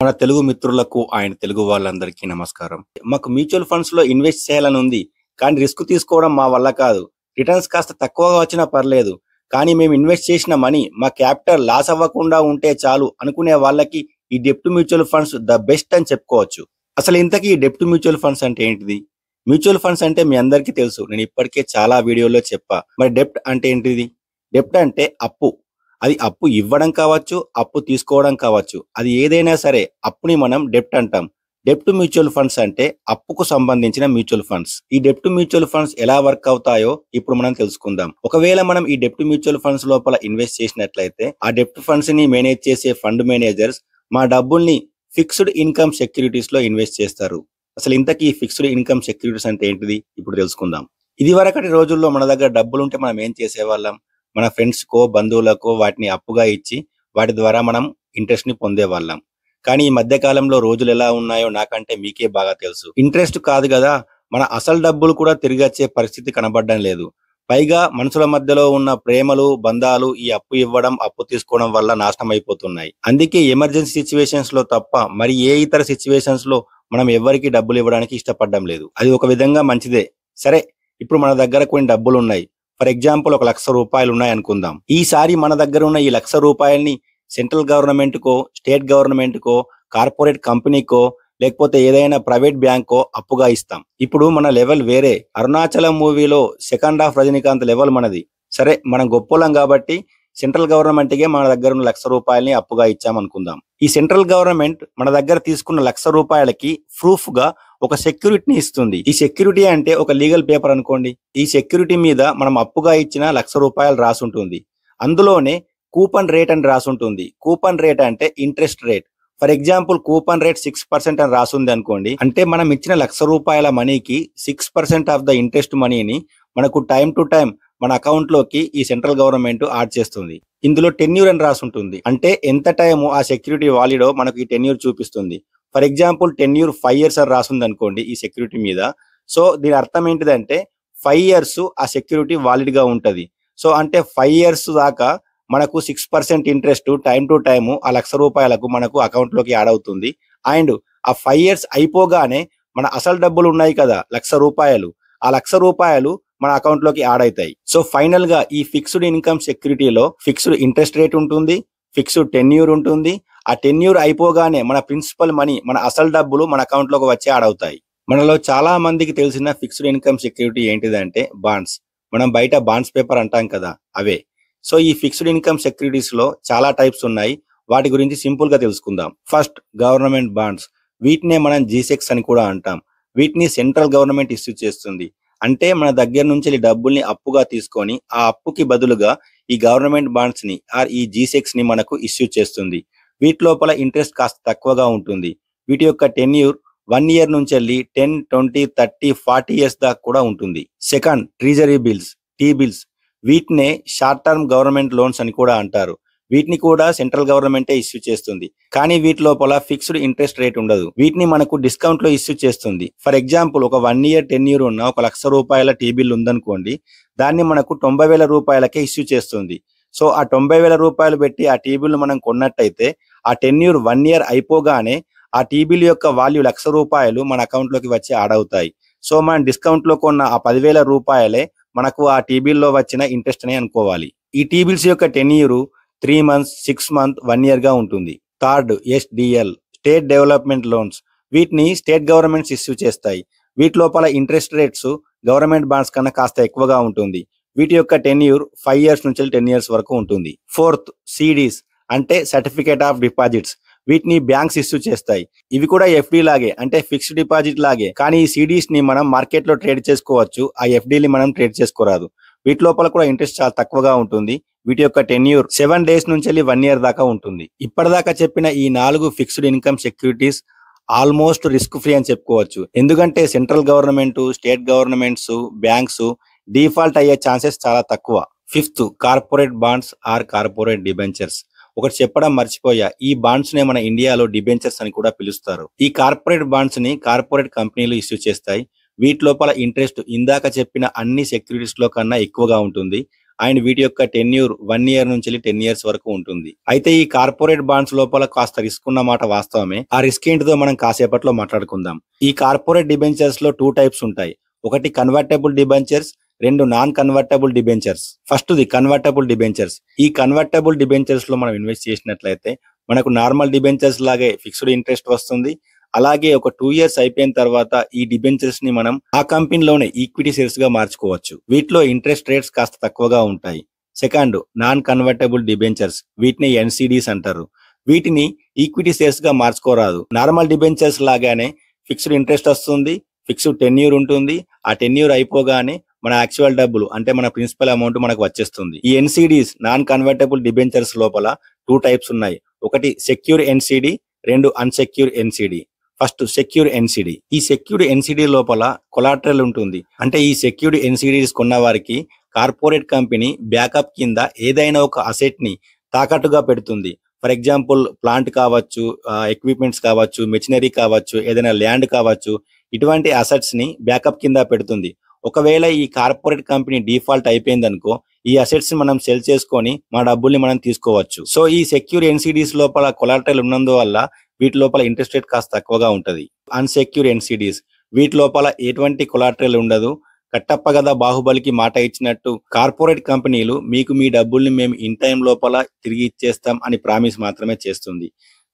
మన తెలుగు మిత్రులకు, ఆయన తెలుగు వాళ్ళందరికీ నమస్కారం. మాకు మ్యూచువల్ ఫండ్స్ లో ఇన్వెస్ట్ చేయాలని ఉంది. కానీ రిస్క్ తీసుకోవడం మా వల్ల కాదు. రిటర్న్స్ కాస్త తక్కువగా వచ్చినా పర్లేదు. కానీ మేము ఇన్వెస్ట్ చేసిన మనీ మా క్యాపిటల్ లాస్ అవ్వకుండా ఉంటే చాలు అనుకునే వాళ్ళకి ఈ డెప్ట్ మ్యూచువల్ ఫండ్స్ ద బెస్ట్ అని చెప్పుకోవచ్చు. అసలు ఇంతకీ ఈ డెప్ట్ మ్యూచువల్ ఫండ్స్ అంటే ఏంటిది? మ్యూచువల్ ఫండ్స్ అంటే మీ అందరికీ తెలుసు. నేను ఇప్పటికే చాలా వీడియోలో చెప్పా. మరి డెప్ట్ అంటే ఏంటిది? డెప్ట్ అంటే అప్పు. అది అప్పు ఇవ్వడం కావచ్చు, అప్పు తీసుకోవడం కావచ్చు. అది ఏదైనా సరే అప్పుని మనం డెప్ట్ అంటాం. డెప్ట్ మ్యూచువల్ ఫండ్స్ అంటే అప్పుకు సంబంధించిన మ్యూచువల్ ఫండ్స్. ఈ డెప్ట్ మ్యూచువల్ ఫండ్స్ ఎలా వర్క్ అవుతాయో ఇప్పుడు మనం తెలుసుకుందాం. ఒకవేళ మనం ఈ డెప్ట్ మ్యూచువల్ ఫండ్స్ లోపల ఇన్వెస్ట్ చేసినట్లయితే ఆ డెప్ట్ ఫండ్స్ ని మేనేజ్ చేసే ఫండ్ మేనేజర్స్ మా డబ్బుల్ని ఫిక్స్డ్ ఇన్కమ్ సెక్యూరిటీస్ లో ఇన్వెస్ట్ చేస్తారు. అసలు ఇంతకీ ఫిక్స్డ్ ఇన్కమ్ సెక్యూరిటీస్ అంటే ఏంటిది ఇప్పుడు తెలుసుకుందాం. ఇది వరకటి రోజుల్లో మన దగ్గర డబ్బులుంటే మనం ఏం చేసేవాళ్ళం? మన ఫ్రెండ్స్ కో బంధువులకో వాటిని అప్పుగా ఇచ్చి వాటి ద్వారా మనం ఇంట్రెస్ట్ ని పొందేవాళ్ళం. కానీ ఈ మధ్య కాలంలో రోజులు ఎలా ఉన్నాయో నాకంటే మీకే బాగా తెలుసు. ఇంట్రెస్ట్ కాదు కదా, మన అసలు డబ్బులు కూడా తిరిగి వచ్చే పరిస్థితి కనబడడం లేదు. పైగా మనుషుల మధ్యలో ఉన్న ప్రేమలు బంధాలు ఈ అప్పు ఇవ్వడం అప్పు తీసుకోవడం వల్ల నాశనం అయిపోతున్నాయి. అందుకే ఎమర్జెన్సీ సిచ్యువేషన్స్ లో తప్ప మరి ఏ ఇతర సిచ్యువేషన్స్ లో మనం ఎవరికి డబ్బులు ఇవ్వడానికి ఇష్టపడడం లేదు. అది ఒక విధంగా మంచిదే. సరే, ఇప్పుడు మన దగ్గర కొన్ని డబ్బులు ఉన్నాయి. ఫర్ ఎగ్జాంపుల్ ఒక ₹1,00,000 ఉన్నాయి అనుకుందాం. ఈసారి మన దగ్గర ఉన్న ఈ ₹1,00,000 సెంట్రల్ గవర్నమెంట్ కో, స్టేట్ గవర్నమెంట్ కో, కార్పొరేట్ కంపెనీకో, లేకపోతే ఏదైనా ప్రైవేట్ బ్యాంకో అప్పుగా ఇస్తాం. ఇప్పుడు మన లెవెల్ వేరే. అరుణాచలం మూవీలో సెకండ్ హాఫ్ రజనీకాంత్ లెవెల్ మనది. సరే, మనం గొప్పోళ్ళం కాబట్టి సెంట్రల్ గవర్నమెంట్ కే మన దగ్గర ఉన్న ₹1,00,000 అప్పుగా ఇచ్చామనుకుందాం. ఈ సెంట్రల్ గవర్నమెంట్ మన దగ్గర తీసుకున్న ₹1,00,000కి ప్రూఫ్ గా ఒక సెక్యూరిటీని ఇస్తుంది. ఈ సెక్యూరిటీ అంటే ఒక లీగల్ పేపర్ అనుకోండి. ఈ సెక్యూరిటీ మీద మనం అప్పుగా ఇచ్చిన ₹1,00,000 రాసుంటుంది. అందులోనే కూపన్ రేట్ అని రాసుంటుంది. కూపన్ రేట్ అంటే interest rate. For example coupon rate 6% అని రాసుంది అనుకోండి. అంటే మనం ఇచ్చిన ₹1,00,000 మనీకి 6% ఆఫ్ ద ఇంట్రెస్ట్ మనీని మనకు టైం టు టైం మన అకౌంట్ లోకి ఈ సెంట్రల్ గవర్నమెంట్ యాడ్ చేస్తుంది. ఇందులో టెన్యూర్ అని రాసుంటుంది. అంటే ఎంత టైము ఆ సెక్యూరిటీ వాలిడో మనకు ఈ టెన్యూర్ చూపిస్తుంది. ఫర్ ఎగ్జాంపుల్ టెన్యూర్ 5 years అని రాసుంది అనుకోండి ఈ సెక్యూరిటీ మీద. సో దీని అర్థం ఏంటిదంటే 5 years ఆ సెక్యూరిటీ వాలిడ్ గా ఉంటది. సో అంటే 5 years దాకా మనకు 6% ఇంట్రెస్ట్ టైం టు టైము ఆ ₹1,00,000 మనకు అకౌంట్ లోకి యాడ్ అవుతుంది. అండ్ ఆ 5 years అయిపోగానే మన అసలు డబ్బులు ఉన్నాయి కదా ₹1,00,000, ఆ ₹1,00,000 మన అకౌంట్ లోకి యాడ్ అవుతాయి. సో ఫైనల్ గా ఈ ఫిక్స్డ్ ఇన్కమ్ సెక్యూరిటీలో ఫిక్స్డ్ ఇంట్రెస్ట్ రేట్ ఉంటుంది, ఫిక్స్డ్ టెన్యూర్ ఉంటుంది. ఆ టెన్యూర్ అయిపోగానే మన ప్రిన్సిపల్ మనీ, మన అసలు డబ్బులు మన అకౌంట్ లోకి వచ్చి యాడ్ అవుతాయి. మనలో చాలా మందికి తెలిసిన ఫిక్స్డ్ ఇన్కమ్ సెక్యూరిటీ ఏంటిదంటే బాండ్స్. మనం బయట బాండ్స్ పేపర్ అంటాం కదా, అవే. సో ఈ ఫిక్స్డ్ ఇన్కమ్ సెక్యూరిటీస్ లో చాలా టైప్స్ ఉన్నాయి. వాటి గురించి సింపుల్ గా తెలుసుకుందాం. First, government bonds. వీటినే మనం జీసెక్స్ అని కూడా అంటాం. వీటిని సెంట్రల్ గవర్నమెంట్ ఇష్యూ చేస్తుంది. అంటే మన దగ్గర నుంచి డబ్బుల్ని అప్పుగా తీసుకొని ఆ అప్పుకి బదులుగా ఈ గవర్నమెంట్ బాండ్స్ ని ఈ జీసెక్స్ ని మనకు ఇష్యూ చేస్తుంది. వీటి లోపల ఇంట్రెస్ట్ కాస్త తక్కువగా ఉంటుంది. వీటి యొక్క టెన్యూర్ 1 year నుంచి వెళ్ళి 10, 20, 30, 40 years దాకా కూడా ఉంటుంది. Second, treasury bills, T bills. వీటినే షార్ట్ టర్మ్ గవర్నమెంట్ లోన్స్ అని కూడా అంటారు. వీటిని కూడా సెంట్రల్ గవర్నమెంటే ఇష్యూ చేస్తుంది. కానీ వీటి లోపల ఫిక్స్డ్ ఇంట్రెస్ట్ రేట్ ఉండదు. వీటిని మనకు డిస్కౌంట్ లో ఇష్యూ చేస్తుంది. ఫర్ ఎగ్జాంపుల్ ఒక 1 year టెన్యూర్ ఉన్న ఒక ₹1,00,000 టీ బిల్ ఉందనుకోండి, దాన్ని మనకు ₹90,000కే ఇష్యూ చేస్తుంది. సో ఆ ₹90,000 పెట్టి ఆ టీ బిల్ మనం కొన్నట్టయితే ఆ టెన్యూర్ 1 year అయిపోగానే ఆ టీ బిల్ యొక్క వాల్యూ ₹1,00,000 మన అకౌంట్ లోకి వచ్చి యాడ్ అవుతాయి. సో మనం డిస్కౌంట్ లో కొన్న ఆ ₹10,000 మనకు ఆ టీ బిల్ లో వచ్చిన ఇంట్రెస్ట్ అని అనుకోవాలి. ఈ టీ బిల్స్ యొక్క టెన్యూరు 3 months, 6 months, 1 year గా ఉంటుంది. Third, SDL, state development loans. వీటిని స్టేట్ గవర్నమెంట్స్ ఇష్యూ చేస్తాయి. వీటి లోపల ఇంట్రెస్ట్ రేట్స్ గవర్నమెంట్ బాండ్స్ కన్నా కాస్త ఎక్కువగా ఉంటుంది. వీటి యొక్క టెన్యూర్ 5 years నుంచి 10 years వరకు ఉంటుంది. ఫోర్త్, సిడీస్ అంటే సర్టిఫికేట్ ఆఫ్ డిపాజిట్స్. వీటిని బ్యాంక్స్ ఇష్యూ చేస్తాయి. ఇవి కూడా ఎఫ్డి లాగే, అంటే ఫిక్స్డ్ డిపాజిట్ లాగే. కానీ ఈ సిడీస్ ని మనం మార్కెట్ లో ట్రేడ్ చేసుకోవచ్చు. ఆ ఎఫ్డీని మనం ట్రేడ్ చేసుకోరాదు. వీటి లోపల కూడా ఇంట్రెస్ట్ చాలా తక్కువగా ఉంటుంది. వీటి యొక్క టెన్యూర్ 7 days నుంచి 1 year దాకా ఉంటుంది. ఇప్పటిదాకా చెప్పిన ఈ 4 fixed income securities almost risk free అని చెప్పుకోవచ్చు. ఎందుకంటే central government, state governments, banks default అయ్యే ఛాన్సెస్ చాలా తక్కువ. Fifth, corporate bonds are corporate debentures. ఒకటి చెప్పడం మర్చిపోయా, ఈ బాండ్స్ నే మన ఇండియాలో డిబెంచర్స్ అని కూడా పిలుస్తారు. ఈ కార్పొరేట్ బాండ్స్ ని కార్పొరేట్ కంపెనీలు ఇష్యూ చేస్తాయి. వీటి లోపల ఇంట్రెస్ట్ ఇందాక చెప్పిన అన్ని సెక్యూరిటీస్ లో కన్నా ఎక్కువగా ఉంటుంది. అండ్ వీటి యొక్క టెన్యూర్ 1 ఇయర్ నుంచి 10 ఇయర్స్ వరకు ఉంటుంది. అయితే ఈ కార్పొరేట్ బాండ్స్ లోపల కాస్త రిస్క్ ఉన్న మాట వాస్తవమే. ఆ రిస్క్ ఏంటిదో మనం కాసేపట్లో మాట్లాడుకుందాం. ఈ కార్పొరేట్ డిబెంచర్స్ లో 2 టైప్స్ ఉంటాయి. ఒకటి convertible debentures, 2 non convertible debentures. First the convertible debentures. ఈ కన్వర్టబుల్ డిబెంచర్స్ లో మనం ఇన్వెస్ట్ చేసినట్లయితే మనకు నార్మల్ డిబెంచర్స్ లాగే ఫిక్స్డ్ ఇంట్రెస్ట్ వస్తుంది. అలాగే ఒక 2 ఇయర్స్ అయిపోయిన తర్వాత ఈ డిబెంచర్స్ ని మనం ఆ కంపెనీలోనే ఈక్విటీ షేర్స్ గా మార్చుకోవచ్చు. వీటిలో ఇంట్రెస్ట్ రేట్స్ కాస్త తక్కువగా ఉంటాయి. Second, non convertible debentures. వీటిని ఎన్సిడిస్ అంటారు. వీటిని ఈక్విటీ షేర్స్ గా మార్చుకోరాదు. నార్మల్ డిబెంచర్స్ లాగానే ఫిక్స్డ్ ఇంట్రెస్ట్ వస్తుంది, ఫిక్స్డ్ టెన్యూర్ ఉంటుంది. ఆ టెన్యూర్ అయిపోగానే మన యాక్చువల్ డబ్బులు అంటే మన ప్రిన్సిపల్ అమౌంట్ మనకు వచ్చేస్తుంది. ఈ ఎన్సిడిస్ నాన్ కన్వర్టబుల్ డిబెంచర్స్ లోపల 2 టైప్స్ ఉన్నాయి. ఒకటి secure NCD, 2 unsecure NCD. First secure NCD. ఈ సెక్యూర్డ్ ఎన్సిడి లోపల కొలాటరల్ ఉంటుంది. అంటే ఈ సెక్యూర్డ్ ఎన్సిడిస్ కొన్న వారికి కార్పొరేట్ కంపెనీ బ్యాకప్ కింద ఏదైనా ఒక అసెట్ ని తాకట్టుగా పెడుతుంది. ఫర్ ఎగ్జాంపుల్ ప్లాంట్ కావచ్చు, ఎక్విప్మెంట్స్ కావచ్చు, మెషినరీ కావచ్చు, ఏదైనా ల్యాండ్ కావచ్చు. ఇటువంటి అసెట్స్ ని బ్యాకప్ కింద పెడుతుంది. ఒకవేళ ఈ కార్పొరేట్ కంపెనీ డిఫాల్ట్ అయిపోయింది అనుకో, ఈ అసెట్స్ మనం సెల్ చేసుకొని మా డబ్బుల్ని మనం తీసుకోవచ్చు. సో ఈ సెక్యూర్ ఎన్సిడిస్ లోపల కొలాటరల్ ఉన్నందువల్ల వీటి లోపల ఇంట్రెస్ట్ రేట్ కాస్త తక్కువగా ఉంటది. అన్సెక్యూర్ ఎన్సిడిస్, వీటి లోపల ఎటువంటి కొలాటరల్ ఉండదు. కట్టప్ప కదా బాహుబలికి మాట ఇచ్చినట్టు కార్పొరేట్ కంపెనీలు మీకు మీ డబ్బుల్ని మేము ఇన్ టైం లోపల తిరిగి ఇచ్చేస్తాం అని ప్రామిస్ మాత్రమే చేస్తుంది.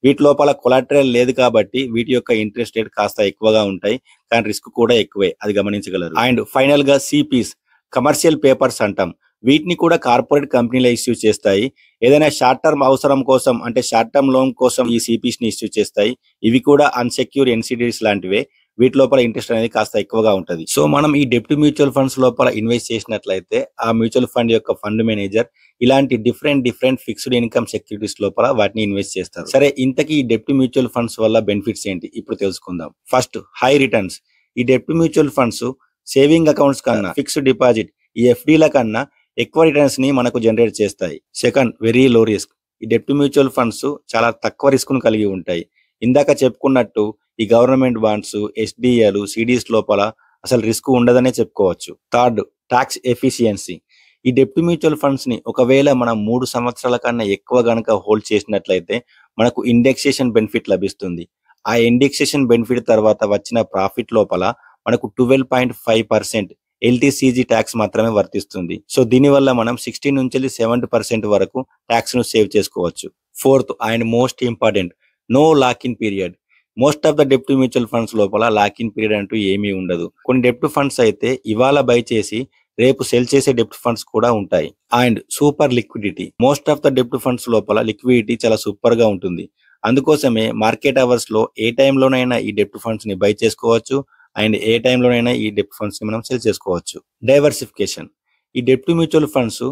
వీటి లోపల కొలాటరల్ లేదు కాబట్టి వీటి యొక్క ఇంట్రెస్ట్ రేట్ కాస్త ఎక్కువగా ఉంటాయి, కానీ రిస్క్ కూడా ఎక్కువే, అది గమనించగలరు. అండ్ ఫైనల్ గా సిపిస్, కమర్షియల్ పేపర్స్ అంటాం. వీటిని కూడా కార్పొరేట్ కంపెనీలు ఇష్యూ చేస్తాయి. ఏదైనా షార్ట్ టర్మ్ అవసరం కోసం అంటే షార్ట్ టర్మ్ లోన్ కోసం ఈ సిపిస్ ని ఇష్యూ చేస్తాయి. ఇవి కూడా అన్సెక్యూర్ ఎన్సిడిస్ లాంటివే. వీటి లోపల ఇంట్రెస్ట్ అనేది కాస్త ఎక్కువగా ఉంటది. సో మనం ఈ డెప్ట్ మ్యూచువల్ ఫండ్స్ లోపల ఇన్వెస్ట్ చేసినట్లయితే ఆ మ్యూచువల్ ఫండ్ యొక్క ఫండ్ మేనేజర్ ఇలాంటి డిఫరెంట్ ఫిక్స్డ్ ఇన్కమ్ సెక్యూరిటీస్ లోపల వాటిని ఇన్వెస్ట్ చేస్తారు. సరే, ఇంతకీ ఈ డెప్ట్ మ్యూచువల్ ఫండ్స్ వల్ల బెనిఫిట్స్ ఏంటి ఇప్పుడు తెలుసుకుందాం. First, high returns. ఈ డెప్ట్ మ్యూచువల్ ఫండ్స్ సేవింగ్ అకౌంట్స్ కన్నా, ఫిక్స్డ్ డిపాజిట్ ఈ ఎఫ్డీల కన్నా ఎక్కువ రిటర్న్స్ ని మనకు జనరేట్ చేస్తాయి. Second, very low risk. ఈ డెప్ట్ మ్యూచువల్ ఫండ్స్ చాలా తక్కువ రిస్క్ ను కలిగి ఉంటాయి. ఇందాక చెప్పుకున్నట్టు ఈ గవర్నమెంట్ బాండ్స్, ఎస్డిఏలు, సిడీస్ లోపల అసలు రిస్క్ ఉండదనే చెప్పుకోవచ్చు. Third, talks efficiency. ఈ డెప్ట్ మ్యూచువల్ ఫండ్స్ ని ఒకవేళ మనం 3 సంవత్సరాల కన్నా ఎక్కువ గనక హోల్డ్ చేసినట్లయితే మనకు ఇండెక్సేషన్ బెనిఫిట్ లభిస్తుంది. ఆ ఇండెక్సేషన్ బెనిఫిట్ తర్వాత వచ్చిన ప్రాఫిట్ లోపల మనకు 12.5% ఎల్టీసీజీ ట్యాక్స్ మాత్రమే వర్తిస్తుంది. సో దీనివల్ల మనం 16 నుంచి 70% వరకు ట్యాక్స్ ను సేవ్ చేసుకోవచ్చు. Fourth and most important, no lock in period. Most of the డెప్ట్ మ్యూచువల్ ఫండ్స్ లోపల లాక్ ఇన్ పీరియడ్ అంటూ ఏమీ ఉండదు. కొన్ని డెప్ట్ ఫండ్స్ అయితే ఇవాళ బై చేసి రేపు సెల్ చేసే డెప్ట్ ఫండ్స్ కూడా ఉంటాయి. And super liquidity. Most of the డెప్ట్ ఫండ్స్ లోపల లిక్విడిటీ చాలా సూపర్ గా ఉంటుంది. అందుకోసమే మార్కెట్ అవర్స్ లో ఏ టైంలోనైనా ఈ డెప్ట్ ఫండ్స్ ని బై చేసుకోవచ్చు అండ్ ఏ టైంలోనైనా ఈ డెప్ట్ ఫండ్స్ ని మనం సెల్ చేసుకోవచ్చు. డైవర్సిఫికేషన్. ఈ డెప్ట్ మ్యూచువల్ ఫండ్స్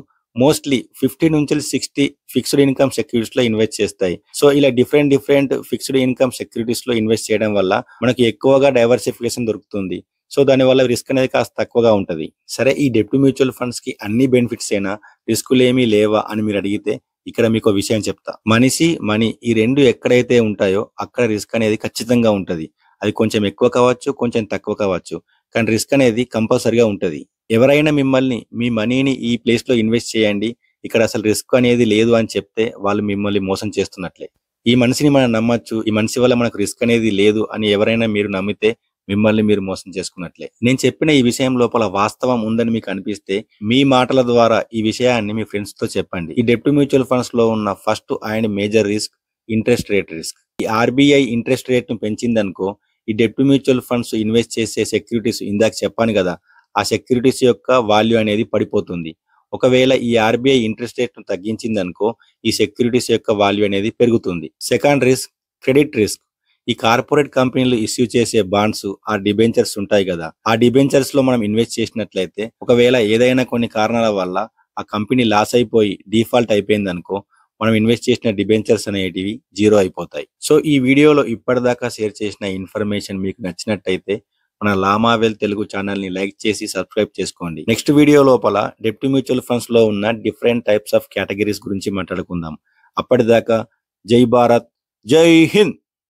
మోస్ట్లీ 50 నుంచి 60 ఫిక్స్డ్ ఇన్కమ్ సెక్యూరిటీస్ లో ఇన్వెస్ట్ చేస్తాయి. సో ఇలా డిఫరెంట్ ఫిక్స్డ్ ఇన్కమ్ సెక్యూరిటీస్ లో ఇన్వెస్ట్ చేయడం వల్ల మనకి ఎక్కువగా డైవర్సిఫికేషన్ దొరుకుతుంది. సో దానివల్ల రిస్క్ అనేది కాస్త తక్కువగా ఉంటది. సరే, ఈ డెప్ట్ మ్యూచువల్ ఫండ్స్ కి అన్ని బెనిఫిట్స్ అయినా రిస్కులు ఏమీ లేవా అని మీరు అడిగితే ఇక్కడ మీకు విషయం చెప్తా. మనిషి, మనీ ఈ రెండు ఎక్కడైతే ఉంటాయో అక్కడ రిస్క్ అనేది ఖచ్చితంగా ఉంటది. అది కొంచెం ఎక్కువ కావచ్చు, కొంచెం తక్కువ కావచ్చు, కానీ రిస్క్ అనేది కంపల్సరిగా ఉంటది. ఎవరైనా మిమ్మల్ని మీ మనీని ఈ ప్లేస్ లో ఇన్వెస్ట్ చేయండి, ఇక్కడ అసలు రిస్క్ అనేది లేదు అని చెప్తే వాళ్ళు మిమ్మల్ని మోసం చేస్తున్నట్లే. ఈ మనిషిని మనం నమ్మొచ్చు, ఈ మనిషి వల్ల మనకు రిస్క్ అనేది లేదు అని ఎవరైనా మీరు నమ్మితే మిమ్మల్ని మీరు మోసం చేసుకున్నట్లే. నేను చెప్పిన ఈ విషయం లోపల వాస్తవం ఉందని మీకు అనిపిస్తే మీ మాటల ద్వారా ఈ విషయాన్ని మీ ఫ్రెండ్స్ తో చెప్పండి. ఈ డెప్ట్ మ్యూచువల్ ఫండ్స్ లో ఉన్న first and major risk interest rate risk. ఈ ఆర్బీఐ ఇంట్రెస్ట్ రేట్ ను పెంచిందనుకో, ఈ డెప్ట్ మ్యూచువల్ ఫండ్స్ ఇన్వెస్ట్ చేసే సెక్యూరిటీస్, ఇందాక చెప్పాను కదా, ఆ సెక్యూరిటీస్ యొక్క వాల్యూ అనేది పడిపోతుంది. ఒకవేళ ఈ ఆర్బీఐ ఇంట్రెస్ట్ రేట్ ను తగ్గించిందనుకో, ఈ సెక్యూరిటీస్ యొక్క వాల్యూ అనేది పెరుగుతుంది. Second risk, credit risk. ఈ కార్పొరేట్ కంపెనీలు ఇష్యూ చేసే బాండ్స్, ఆ డిబెంచర్స్ ఉంటాయి కదా, ఆ డిబెంచర్స్ లో మనం ఇన్వెస్ట్ చేసినట్లయితే ఒకవేళ ఏదైనా కొన్ని కారణాల వల్ల ఆ కంపెనీ లాస్ అయిపోయి డిఫాల్ట్ అయిపోయింది అనుకో, మనం ఇన్వెస్ట్ చేసిన డిబెంచర్స్ అనేటివి జీరో అయిపోతాయి. సో ఈ వీడియోలో ఇప్పటిదాకా షేర్ చేసిన ఇన్ఫర్మేషన్ మీకు నచ్చినట్టయితే మన లామావెల్ తెలుగు ఛానల్ ని లైక్ చేసి సబ్స్క్రైబ్ చేసుకోండి. నెక్స్ట్ వీడియో లోపల డెప్ట్ మ్యూచువల్ ఫండ్స్ లో ఉన్న డిఫరెంట్ టైప్స్ ఆఫ్ కేటగిరీస్ గురించి మాట్లాడుకుందాం. అప్పటిదాకా జై భారత్, జై హింద్.